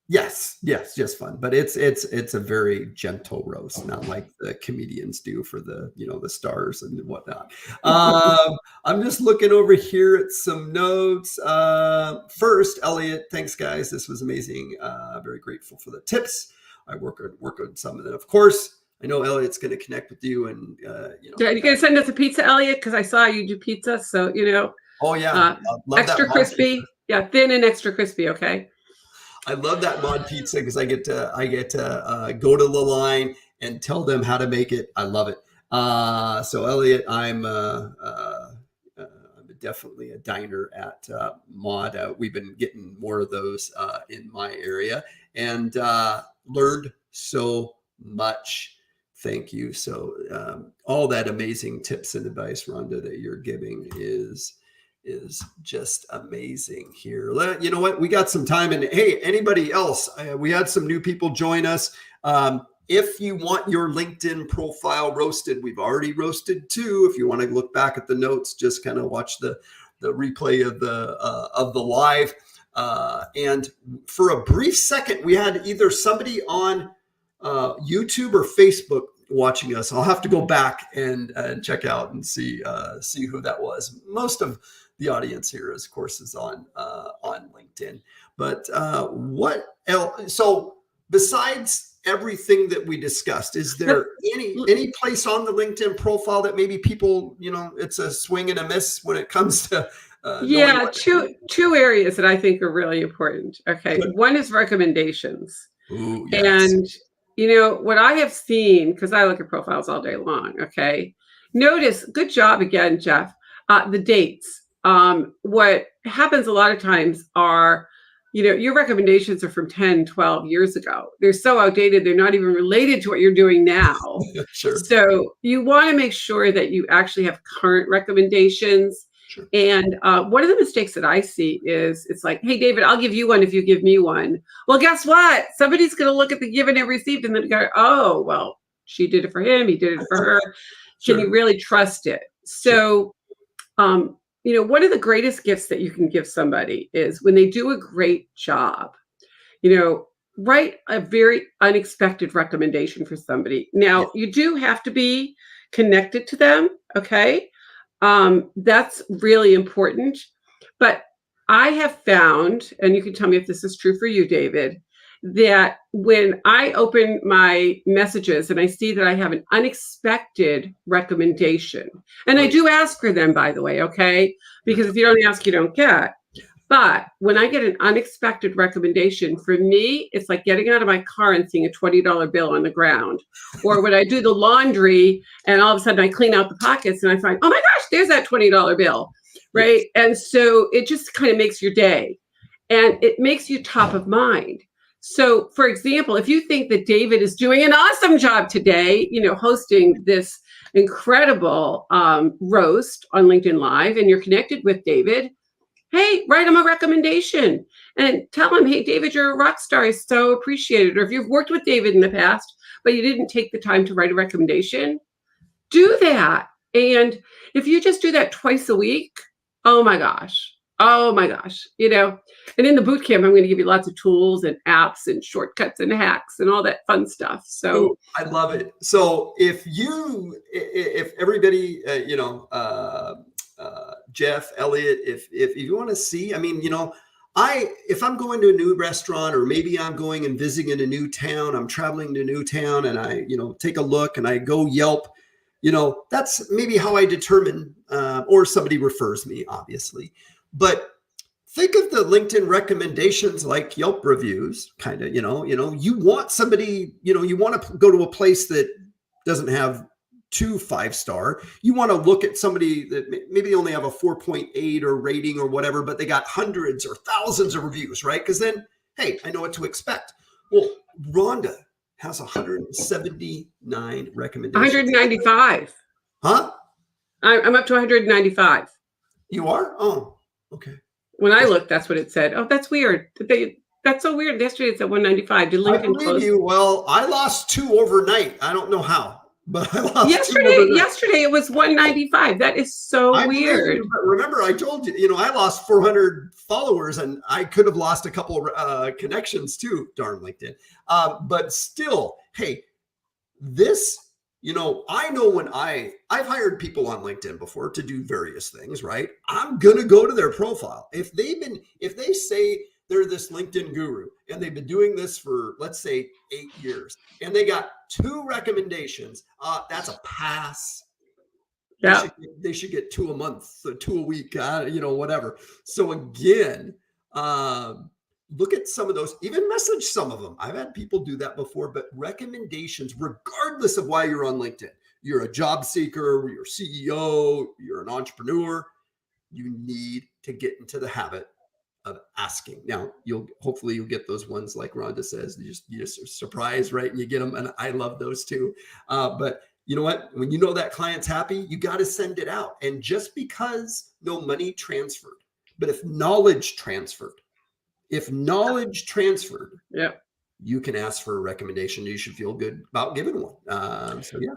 Speaker 1: Yes, just fun. But it's a very gentle roast, not like the comedians do for the the stars and whatnot. I'm just looking over here at some notes. First, Elliot, thanks guys. This was amazing. Very grateful for the tips. I work on some of them. Of course, I know Elliot's going to connect with you, and
Speaker 2: Yeah, you gonna send us a pizza, Elliot? Because I saw you do pizza, so
Speaker 1: Oh yeah, love
Speaker 2: extra
Speaker 1: that
Speaker 2: crispy.
Speaker 1: pizza.
Speaker 2: Yeah, thin and extra crispy. Okay.
Speaker 1: I love that mod pizza because I get to go to the line and tell them how to make it. I love it. So Elliot, I'm definitely a diner at Mod. We've been getting more of those in my area, and learned so much. Thank you. So all that amazing tips and advice, Rhonda, that you're giving is just amazing here. You know what? We got some time. And hey, anybody else? We had some new people join us. If you want your LinkedIn profile roasted, we've already roasted 2. If you want to look back at the notes, just kind of watch the replay of the live. And for a brief second, we had either somebody on YouTube or Facebook watching us. I'll have to go back and check out and see who that was. Most of the audience here, of course, is on LinkedIn. But what else? So besides everything that we discussed, is there any place on the LinkedIn profile that maybe people, it's a swing and a miss when it comes to
Speaker 2: two areas that I think are really important. Okay.
Speaker 1: Good.
Speaker 2: One is recommendations.
Speaker 1: Ooh, yes.
Speaker 2: And what I have seen, because I look at profiles all day long, okay, notice, good job again, Jeff, the dates. What happens a lot of times are, your recommendations are from 10, 12 years ago. They're so outdated, they're not even related to what you're doing now.
Speaker 1: Sure.
Speaker 2: So you want to make sure that you actually have current recommendations. Sure. And one of the mistakes that I see is it's like, hey, David, I'll give you one if you give me one. Well, guess what? Somebody's going to look at the given and received and then go, oh, well, she did it for him. He did it for her. Sure. Can you really trust it? So, one of the greatest gifts that you can give somebody is when they do a great job, write a very unexpected recommendation for somebody. Now, you do have to be connected to them. Okay. That's really important. But I have found, and you can tell me if this is true for you, David, that when I open my messages and I see that I have an unexpected recommendation, and I do ask for them, by the way, okay? Because if you don't ask, you don't get. But when I get an unexpected recommendation, for me, it's like getting out of my car and seeing a $20 bill on the ground. Or when I do the laundry and all of a sudden I clean out the pockets and I find, oh my gosh, there's that $20 bill, right? And so it just kind of makes your day. And it makes you top of mind. So, for example, if you think that David is doing an awesome job today, hosting this incredible roast on LinkedIn Live, and you're connected with David, hey, write him a recommendation and tell him, hey, David, you're a rock star. I so appreciate it. Or if you've worked with David in the past, but you didn't take the time to write a recommendation, do that. And if you just do that twice a week, oh my gosh. And in the boot camp, I'm going to give you lots of tools and apps and shortcuts and hacks and all that fun stuff. So
Speaker 1: I love it. So if everybody, Jeff, Elliot, if you want to see, if I'm going to a new restaurant, or maybe I'm going and visiting a new town, I'm traveling to a new town, and I, take a look and I go Yelp, that's maybe how I determine, or somebody refers me, obviously. But think of the LinkedIn recommendations like Yelp reviews, kind of, you want somebody, you want to go to a place that doesn't have 2 5-star. You want to look at somebody that maybe only have a 4.8 or rating or whatever, but they got hundreds or thousands of reviews, right? Because then hey, I know what to expect. Well, Rhonda has 179 recommendations.
Speaker 2: 195.
Speaker 1: Huh?
Speaker 2: I'm up to 195.
Speaker 1: You are? Oh, okay.
Speaker 2: When I looked, that's what it said. Oh, that's weird. That's so weird. Yesterday it said 195. Did
Speaker 1: I
Speaker 2: LinkedIn
Speaker 1: believe
Speaker 2: close?
Speaker 1: you. Well, I lost 2 overnight. I don't know how, but I lost 2 overnight.
Speaker 2: Yesterday it was 195. That is so
Speaker 1: I believe
Speaker 2: weird.
Speaker 1: you, but remember, I told you, I lost 400 followers, and I could have lost a couple connections too. Darn LinkedIn. But still, hey, this, I know when I've hired people on LinkedIn before to do various things, right? I'm gonna go to their profile. If they say they're this LinkedIn guru and they've been doing this for, let's say, 8 years, and they got 2 recommendations, that's a pass.
Speaker 2: Yeah.
Speaker 1: They should get 2 a month, 2 a week, whatever. So again, look at some of those, even message some of them. I've had people do that before, but recommendations, regardless of why you're on LinkedIn, you're a job seeker, you're a CEO, you're an entrepreneur, you need to get into the habit of asking. Now, hopefully you'll get those ones like Rhonda says, you just are surprised, right? And you get them. And I love those too. But you know what? When you know that client's happy, you got to send it out. And just because no money transferred, but if knowledge transferred, yeah, you can ask for a recommendation. You should feel good about giving one. So yeah.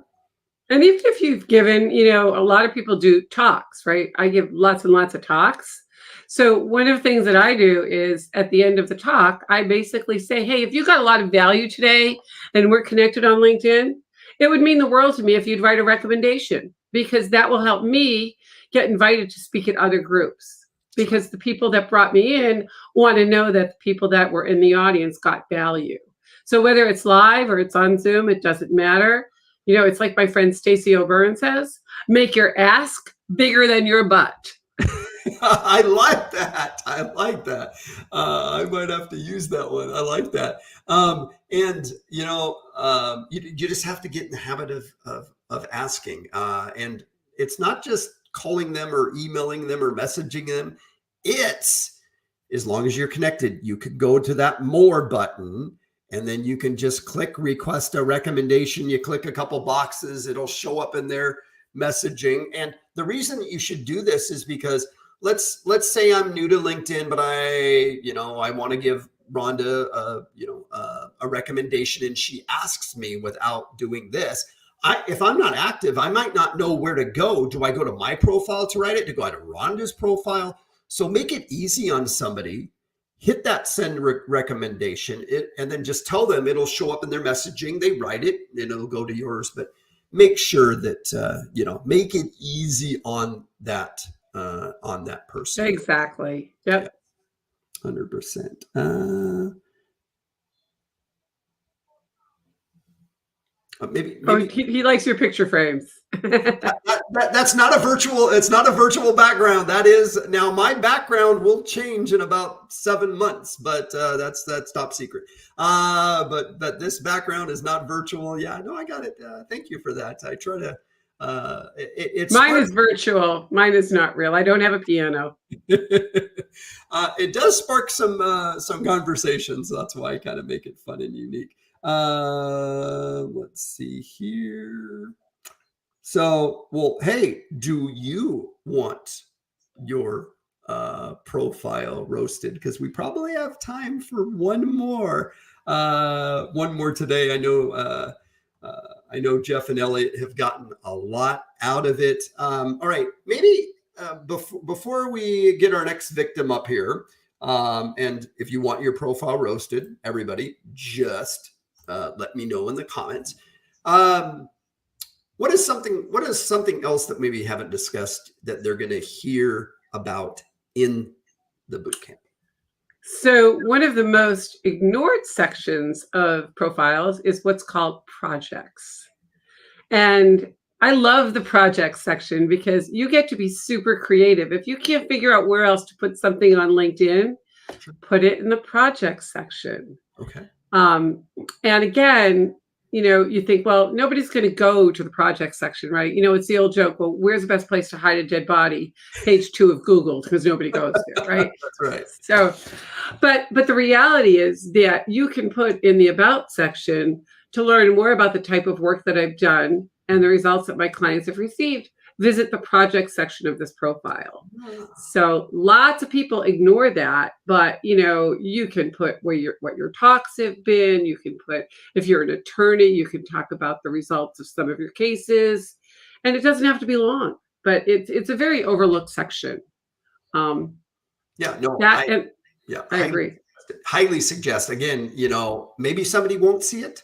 Speaker 2: And even if you've given, a lot of people do talks, right? I give lots and lots of talks. So one of the things that I do is at the end of the talk, I basically say, hey, if you got a lot of value today and we're connected on LinkedIn, it would mean the world to me if you'd write a recommendation, because that will help me get invited to speak at other groups, because the people that brought me in want to know that the people that were in the audience got value. So whether it's live or it's on Zoom, it doesn't matter. It's like my friend Stacey O'Byrne says, make your ask bigger than your butt.
Speaker 1: I like that. I might have to use that one. I like that. And you just have to get in the habit of asking. And it's not just calling them or emailing them or messaging them. It's, as long as you're connected, you could go to that more button, and then you can just click request a recommendation. You click a couple boxes, it'll show up in their messaging. And the reason that you should do this is because let's say I'm new to LinkedIn, but I want to give Rhonda a recommendation, and she asks me without doing this. If I'm not active, I might not know where to go. Do I go to my profile to write it? Do I go to Rhonda's profile? So make it easy on somebody. Hit that send recommendation, and then just tell them, it'll show up in their messaging. They write it, and it'll go to yours. But make sure that make it easy on that person.
Speaker 2: Exactly. Yep.
Speaker 1: 100%. Maybe
Speaker 2: he likes your picture frames.
Speaker 1: That's not a virtual. It's not a virtual background. That is, now my background will change in about 7 months, but that's top secret. But this background is not virtual. Yeah, no, I got it. Thank you for that. I try to.
Speaker 2: Mine is virtual. Mine is not real. I don't have a piano.
Speaker 1: It does spark some conversations. That's why I kind of make it fun and unique. Let's see here. So, well, hey, do you want your profile roasted? Because we probably have time for one more today. I know Jeff and Elliot have gotten a lot out of it. All right, maybe before we get our next victim up here, and if you want your profile roasted, everybody just let me know in the comments. What is something else that maybe haven't discussed that they're going to hear about in the bootcamp?
Speaker 2: So one of the most ignored sections of profiles is what's called projects. And I love the projects section because you get to be super creative. If you can't figure out where else to put something on LinkedIn, put it in the projects section.
Speaker 1: Okay.
Speaker 2: And again, you think, well, nobody's going to go to the project section, right? It's the old joke. Well, where's the best place to hide a dead body? Page 2 of Google, because nobody goes there, right?
Speaker 1: That's right.
Speaker 2: So, but the reality is that you can put in the about section to learn more about the type of work that I've done and the results that my clients have received. Visit the project section of this profile. So lots of people ignore that, but you can put what your talks have been. You can put, if you're an attorney, you can talk about the results of some of your cases, and it doesn't have to be long, but it's a very overlooked section.
Speaker 1: Yeah, no,
Speaker 2: I
Speaker 1: highly,
Speaker 2: agree.
Speaker 1: highly suggest again, maybe somebody won't see it.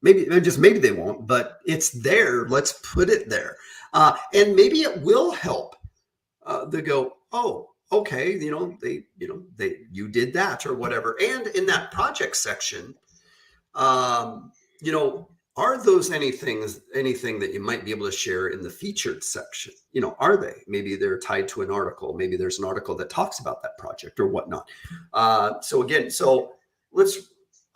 Speaker 1: Maybe they won't, but it's there. Let's put it there. And maybe it will help. They go, oh, okay, you did that or whatever. And in that project section, are those anything that you might be able to share in the featured section? Are they? Maybe they're tied to an article. Maybe there's an article that talks about that project or whatnot. So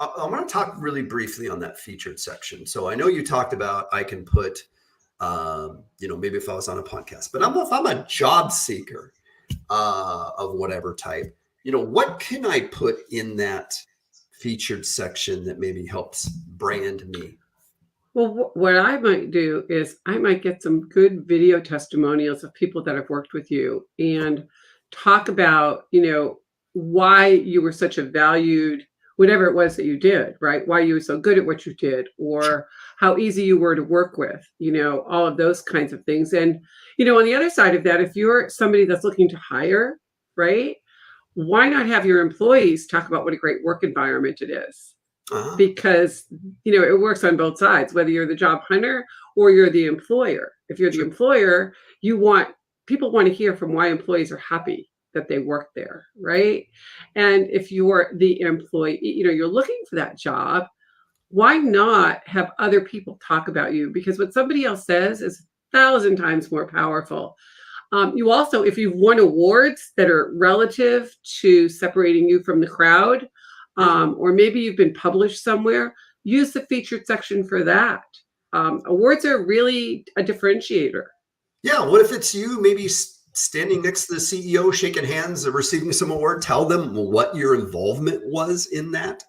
Speaker 1: I want to talk really briefly on that featured section. So I know you talked about I can put, maybe if I was on a podcast, but if I'm a job seeker of whatever type, what can I put in that featured section that maybe helps brand me?
Speaker 2: Well, what I might do is I might get some good video testimonials of people that have worked with you and talk about, why you were such a valued, whatever it was that you did, right? Why you were so good at what you did, or how easy you were to work with, all of those kinds of things. And, on the other side of that, if you're somebody that's looking to hire, right? Why not have your employees talk about what a great work environment it is?
Speaker 1: Uh-huh.
Speaker 2: Because, it works on both sides, whether you're the job hunter or you're the employer. If you're the employer, people want to hear from why employees are happy that they work there, right? And if you're the employee, you're looking for that job, why not have other people talk about you? Because what somebody else says is 1,000 times more powerful. You also, if you've won awards that are relative to separating you from the crowd, or maybe you've been published somewhere, use the featured section for that. Awards are really a differentiator.
Speaker 1: Yeah. What if it's you maybe standing next to the CEO, shaking hands, receiving some award? Tell them what your involvement was in that,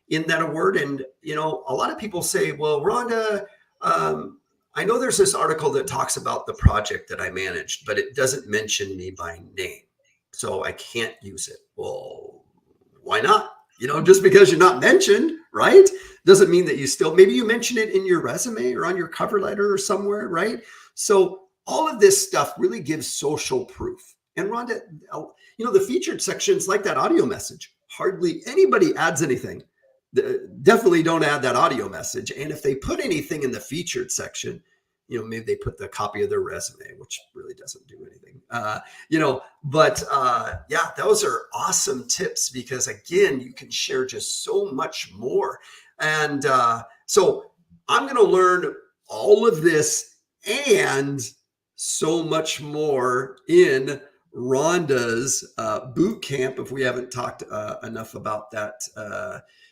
Speaker 1: in that award. And, a lot of people say, well, Rhonda, I know there's this article that talks about the project that I managed, but it doesn't mention me by name, so I can't use it. Well, why not? Just because you're not mentioned, right? Doesn't mean that maybe you mention it in your resume or on your cover letter or somewhere, right? So all of this stuff really gives social proof. And Rhonda, the featured sections like that audio message, hardly anybody adds anything. Definitely don't add that audio message. And if they put anything in the featured section, maybe they put the copy of their resume, which really doesn't do anything, yeah, those are awesome tips because again, you can share just so much more. And so I'm going to learn all of this and so much more in Rhonda's boot camp. If we haven't talked enough about that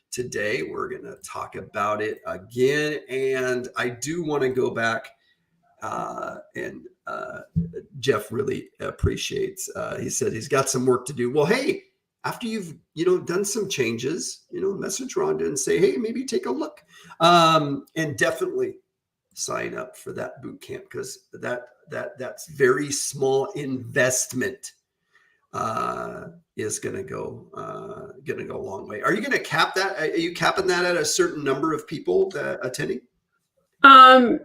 Speaker 1: today, we're going to talk about it again. And I do want to go back and Jeff really appreciates, he said he's got some work to do. Well, hey, after you've, done some changes, message Rhonda and say, hey, maybe take a look, and definitely sign up for that boot camp because that's very small investment is going to go a long way. Are you going to cap that? Are you capping that at a certain number of people attending?
Speaker 2: I'm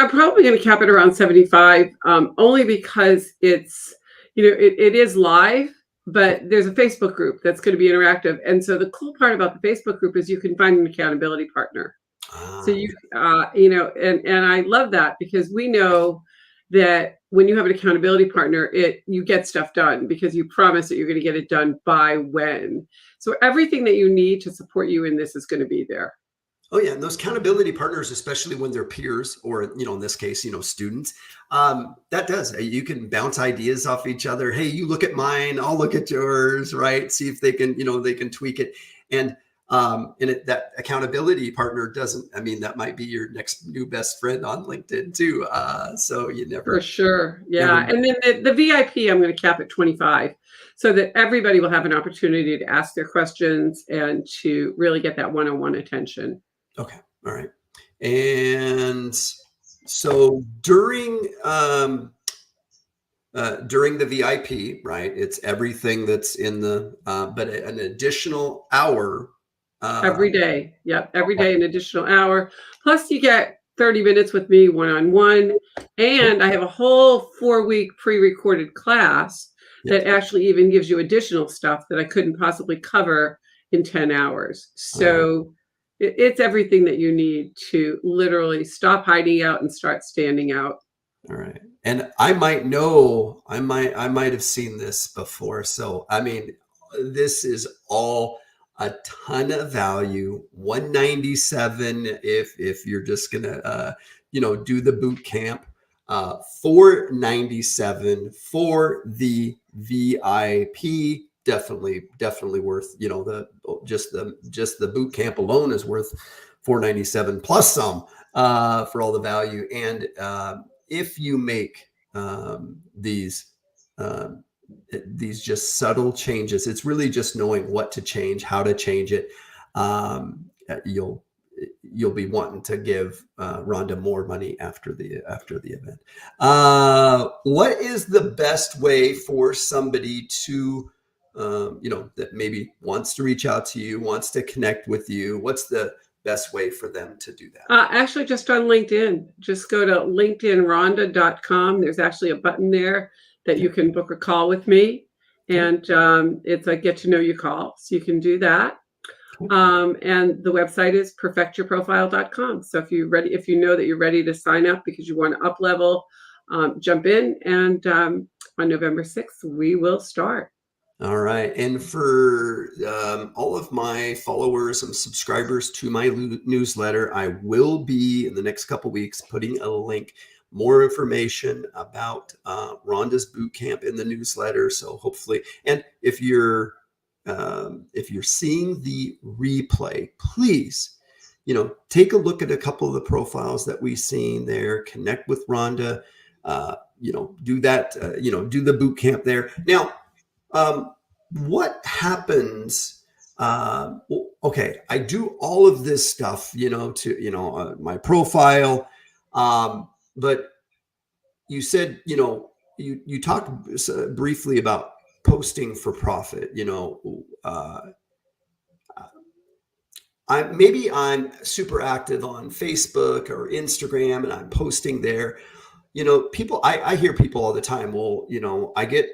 Speaker 2: probably going to cap it around 75, only because it's, it is live, but there's a Facebook group that's going to be interactive. And so the cool part about the Facebook group is you can find an accountability partner. So you, and I love that because we know that when you have an accountability partner, you get stuff done because you promise that you're going to get it done by when. So everything that you need to support you in this is going to be there.
Speaker 1: Oh yeah, and those accountability partners, especially when they're peers or, in this case, students, that does. You can bounce ideas off each other. Hey, you look at mine, I'll look at yours, right? See if they can, they can tweak it. And That accountability partner doesn't, I mean, that might be your next new best friend on LinkedIn too. So you
Speaker 2: For
Speaker 1: never,
Speaker 2: sure.
Speaker 1: never
Speaker 2: Yeah. And then the VIP, I'm going to cap at 25 so that everybody will have an opportunity to ask their questions and to really get that one-on-one attention.
Speaker 1: Okay. All right. And so during the VIP, right? It's everything that's in the, but an additional hour.
Speaker 2: Every day. Yep. Every day, an additional hour. Plus, you get 30 minutes with me one-on-one. And I have a whole 4-week pre-recorded class
Speaker 1: Yep.
Speaker 2: that actually even gives you additional stuff that I couldn't possibly cover in 10 hours. So it's everything that you need to literally stop hiding out and start standing out.
Speaker 1: All right. And I might know, I might have seen this before. So, I mean, this is all a ton of value. 197 if you're just gonna do the boot camp. 497 for the VIP. Definitely worth, just the boot camp alone is worth 497 plus some for all the value. And if you make these just subtle changes, it's really just knowing what to change, how to change it. You'll be wanting to give Rhonda more money after the event. What is the best way for somebody to that maybe wants to reach out to you, wants to connect with you? What's the best way for them to do that?
Speaker 2: Actually, just on LinkedIn. Just go to linkedinrhonda.com. There's actually a button there that you can book a call with me. And it's a get to know you call. So you can do that. And the website is perfectyourprofile.com. So if you know that you're ready to sign up because you want to up level, jump in. And on November 6th, we will start.
Speaker 1: All right. And for all of my followers and subscribers to my newsletter, I will be in the next couple of weeks putting a link, more information about Rhonda's bootcamp in the newsletter. So hopefully, and if you're seeing the replay, please, take a look at a couple of the profiles that we've seen there, connect with Rhonda, do that, do the bootcamp there. Now, what happens? Okay, I do all of this stuff, to my profile, but you said, you talked briefly about posting for profit. I'm super active on Facebook or Instagram, and I'm posting there. People, I hear people all the time. Well, I get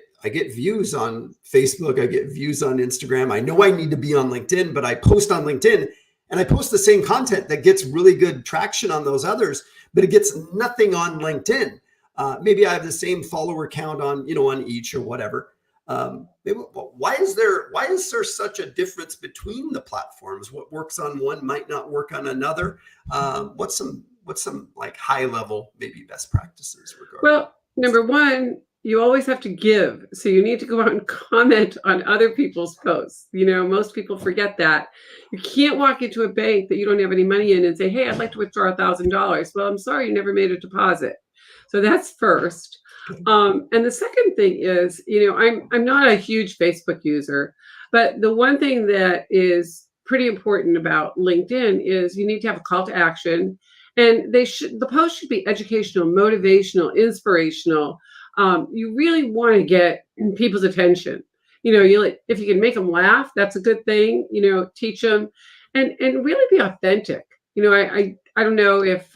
Speaker 1: views on Facebook. I get views on Instagram. I know I need to be on LinkedIn, but I post on LinkedIn and I post the same content that gets really good traction on those others, but it gets nothing on LinkedIn. Maybe I have the same follower count on each or whatever. Why is there such a difference between the platforms? What works on one might not work on another. What's some like high level, maybe best practices regarding?
Speaker 2: Well, number one, you always have to give. So you need to go out and comment on other people's posts. Most people forget that. You can't walk into a bank that you don't have any money in and say, hey, I'd like to withdraw $1,000. Well, I'm sorry, you never made a deposit. So that's first. And the second thing is, I'm not a huge Facebook user, but the one thing that is pretty important about LinkedIn is you need to have a call to action, and the post should be educational, motivational, inspirational. You really want to get people's attention. If you can make them laugh, that's a good thing. Teach them, and really be authentic. I don't know if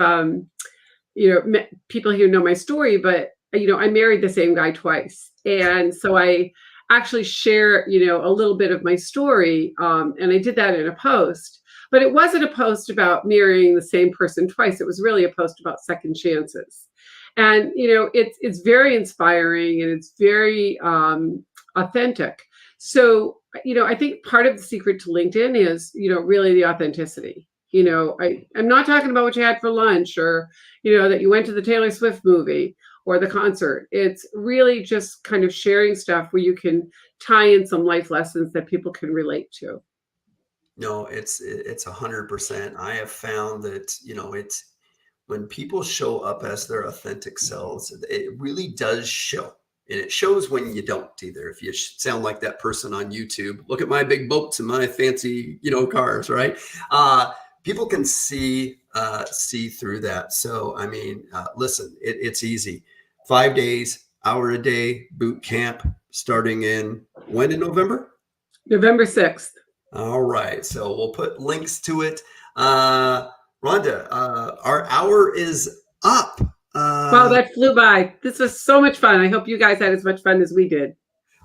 Speaker 2: people here know my story, but I married the same guy twice, and so I actually share a little bit of my story, and I did that in a post. But it wasn't a post about marrying the same person twice. It was really a post about second chances. And, it's very inspiring and it's very authentic. So, I think part of the secret to LinkedIn is, really the authenticity. I'm not talking about what you had for lunch or, that you went to the Taylor Swift movie or the concert. It's really just kind of sharing stuff where you can tie in some life lessons that people can relate to.
Speaker 1: No, it's 100%. I have found that, it's when people show up as their authentic selves, it really does show. And it shows when you don't either. If you sound like that person on YouTube, look at my big boats and my fancy, cars, right? People can see through that. So, I mean, listen, it's easy. 5 days, hour a day boot camp starting in when in November?
Speaker 2: November 6th.
Speaker 1: All right. So we'll put links to it. Rhonda, our hour is up.
Speaker 2: Wow, that flew by. This was so much fun. I hope you guys had as much fun as we did.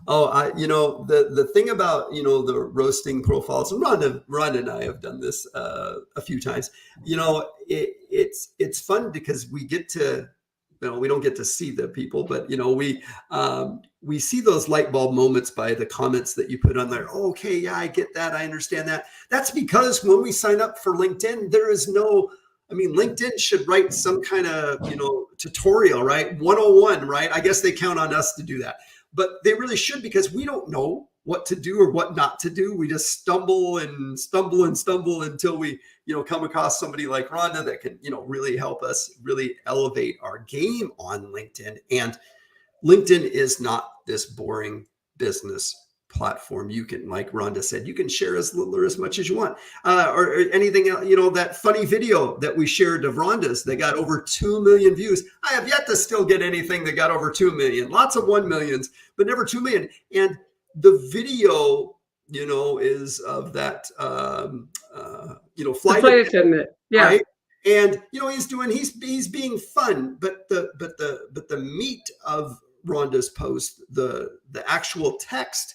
Speaker 1: Oh, the thing about, the roasting profiles, and Rhonda and I have done this a few times. It's fun because we get to, we don't get to see the people, but we see those light bulb moments by the comments that you put on there. Oh, okay, yeah, I get that. I understand that. That's because when we sign up for LinkedIn, there is no, LinkedIn should write some kind of, tutorial, right? 101, right? I guess they count on us to do that, but they really should, because we don't know what to do or what not to do. We just stumble and stumble and stumble until we, come across somebody like Rhonda that can, really help us really elevate our game on LinkedIn. And LinkedIn is not this boring business platform. You can, like Rhonda said, you can share as little or as much as you want, or anything else. That funny video that we shared of Rhonda's, they got over 2 million views. I have yet to still get anything that got over 2 million. Lots of 1 millions, but never 2 million. And the video, is of that, flight
Speaker 2: attendant. Yeah.
Speaker 1: Right? And he's being fun, but the meat of Rhonda's post, the actual text,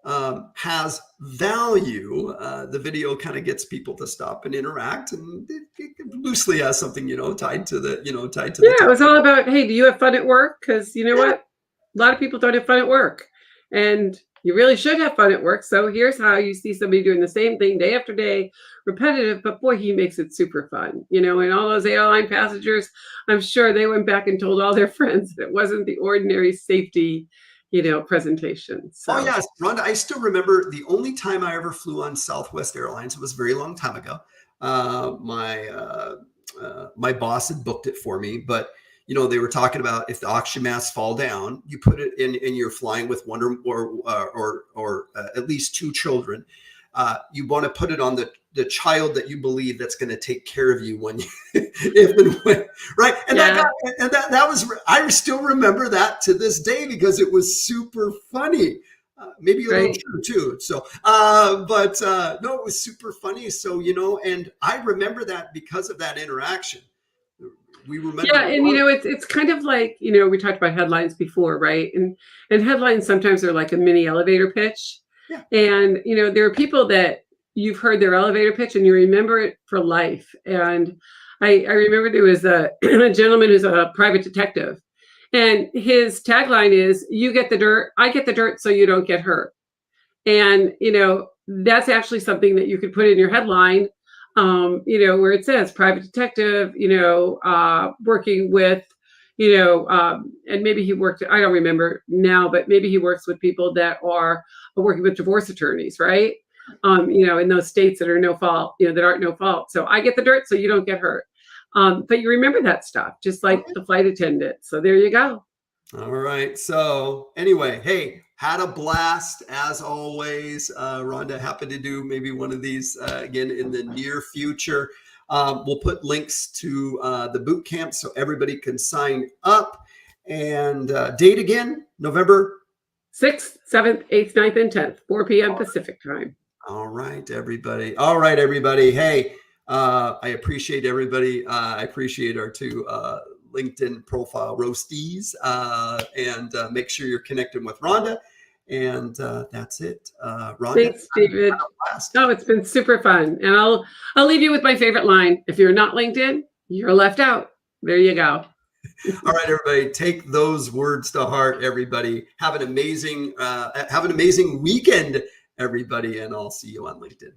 Speaker 1: has value. The video kind of gets people to stop and interact, and it loosely has something, tied to the,
Speaker 2: it was all about, hey, do you have fun at work? Because what? A lot of people don't have fun at work, and you really should have fun at work. So here's how you see somebody doing the same thing day after day, repetitive, but boy, he makes it super fun, and all those airline passengers, I'm sure they went back and told all their friends that it wasn't the ordinary safety, presentation. So.
Speaker 1: Oh yes, Rhonda, I still remember the only time I ever flew on Southwest Airlines. It was a very long time ago. My boss had booked it for me, but they were talking about if the oxygen masks fall down, you put it in, and you're flying with one or at least two children. You want to put it on the child that you believe that's going to take care of you when you, if and when, right? And that was, I still remember that to this day because it was super funny. Maybe a little true too. So, but no, it was super funny. So, and I remember that because of that interaction. We remember.
Speaker 2: Yeah, and it's kind of like, we talked about headlines before, right? And headlines sometimes are like a mini elevator pitch.
Speaker 1: Yeah.
Speaker 2: And there are people that you've heard their elevator pitch and you remember it for life. And I remember there was a gentleman who's a private detective, and his tagline is, "You get the dirt, I get the dirt, so you don't get hurt." And that's actually something that you could put in your headline. Where it says private detective, working with, and maybe he worked, I don't remember now, but maybe he works with people that are working with divorce attorneys, right? In those states that are no fault, that aren't no fault. So I get the dirt, so you don't get hurt. But you remember that stuff, just like the flight attendant. So there you go.
Speaker 1: All right. So anyway, hey, had a blast as always. Rhonda, happy to do maybe one of these again in the near future. We'll put links to the boot camp so everybody can sign up. And date again, November
Speaker 2: 6th, 7th, 8th, 9th, and 10th, 4 p.m. Pacific time.
Speaker 1: All right, everybody. All right, everybody. Hey, I appreciate everybody. I appreciate our two LinkedIn profile roasties, and make sure you're connecting with Rhonda. And that's it. Rhonda,
Speaker 2: thanks, David. Oh, it's been super fun. And I'll leave you with my favorite line. If you're not LinkedIn, you're left out. There you go.
Speaker 1: All right, everybody, take those words to heart, everybody. Have an amazing weekend, everybody, and I'll see you on LinkedIn.